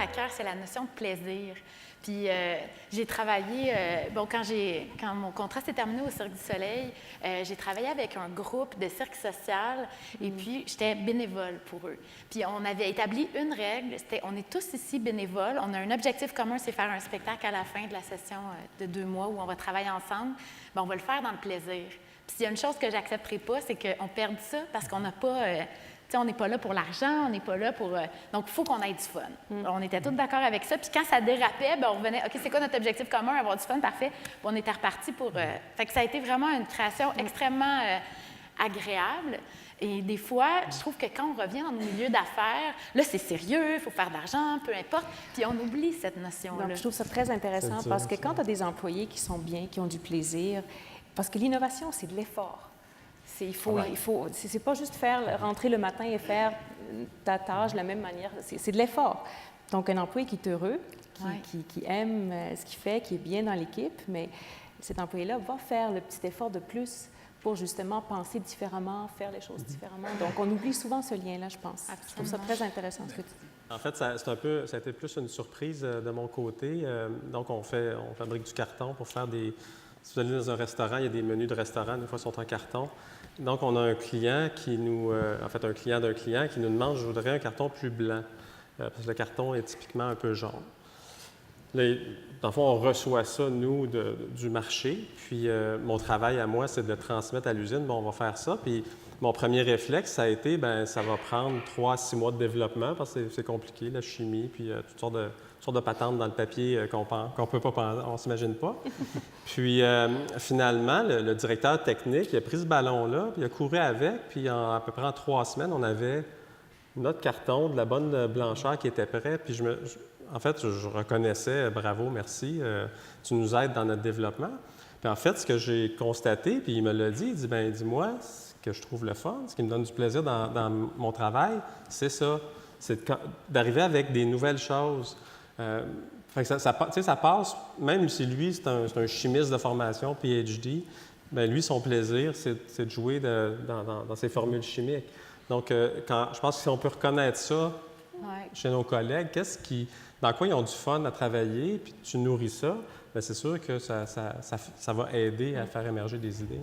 à cœur, c'est la notion de plaisir. Puis j'ai travaillé, quand mon contrat s'est terminé au Cirque du Soleil, j'ai travaillé avec un groupe de cirque social et puis j'étais bénévole pour eux. Puis on avait établi une règle, c'était on est tous ici bénévoles, on a un objectif commun, c'est faire un spectacle à la fin de la session de 2 mois où on va travailler ensemble. Bien, on va le faire dans le plaisir. Puis s'il y a une chose que j'accepterai pas, c'est qu'on perde ça parce qu'on n'a pas... on n'est pas là pour l'argent, on n'est pas là pour... donc, il faut qu'on ait du fun. On était tous d'accord avec ça. Puis quand ça dérapait, bien, on revenait, OK, c'est quoi notre objectif commun? Avoir du fun, parfait. Puis on était reparti pour... Fait que ça a été vraiment une création extrêmement agréable. Et des fois, je trouve que quand on revient dans nos milieux d'affaires, là, c'est sérieux, il faut faire de l'argent, peu importe. Puis on oublie cette notion-là. Donc, je trouve ça très intéressant parce que quand tu as des employés qui sont bien, qui ont du plaisir, parce que l'innovation, c'est de l'effort. C'est pas juste rentrer le matin et faire ta tâche de la même manière, c'est de l'effort. Donc, un employé qui est heureux, qui aime ce qu'il fait, qui est bien dans l'équipe, mais cet employé-là va faire le petit effort de plus pour justement penser différemment, faire les choses différemment. Donc, on oublie souvent ce lien-là, je pense. Absolument. Je trouve ça très intéressant, ce que tu dis. En fait, ça a été plus une surprise de mon côté. Donc, on fabrique du carton pour faire des... Si vous allez dans un restaurant, il y a des menus de restaurant, des fois, ils sont en carton. Donc, on a un client qui nous... un client d'un client qui nous demande « Je voudrais un carton plus blanc. Parce que le carton est typiquement un peu jaune. Là, dans le fond, on reçoit ça, nous, du marché. Puis, mon travail à moi, c'est de le transmettre à l'usine. Bon, on va faire ça. Puis, mon premier réflexe, ça a été, bien, ça va prendre 3 à 6 mois de développement parce que c'est compliqué, la chimie, puis toutes sortes de patentes dans le papier qu'on peut pas penser, on s'imagine pas. Puis, finalement, le directeur technique, il a pris ce ballon-là, puis il a couru avec, puis à peu près en 3 semaines, on avait notre carton de la bonne blancheur qui était prêt. Puis, en fait, je reconnaissais, bravo, merci, tu nous aides dans notre développement. Puis, en fait, ce que j'ai constaté, puis il me l'a dit, il dit, bien, dis-moi, ce que je trouve le fun, ce qui me donne du plaisir dans mon travail, c'est ça, c'est d'arriver avec des nouvelles choses. Fait que ça passe, même si lui, c'est un chimiste de formation, PhD, bien, lui, son plaisir, c'est de jouer dans ses formules chimiques. Donc, je pense que si on peut reconnaître ça chez nos collègues, dans quoi ils ont du fun à travailler, puis tu nourris ça, bien, c'est sûr que ça va aider à faire émerger des idées.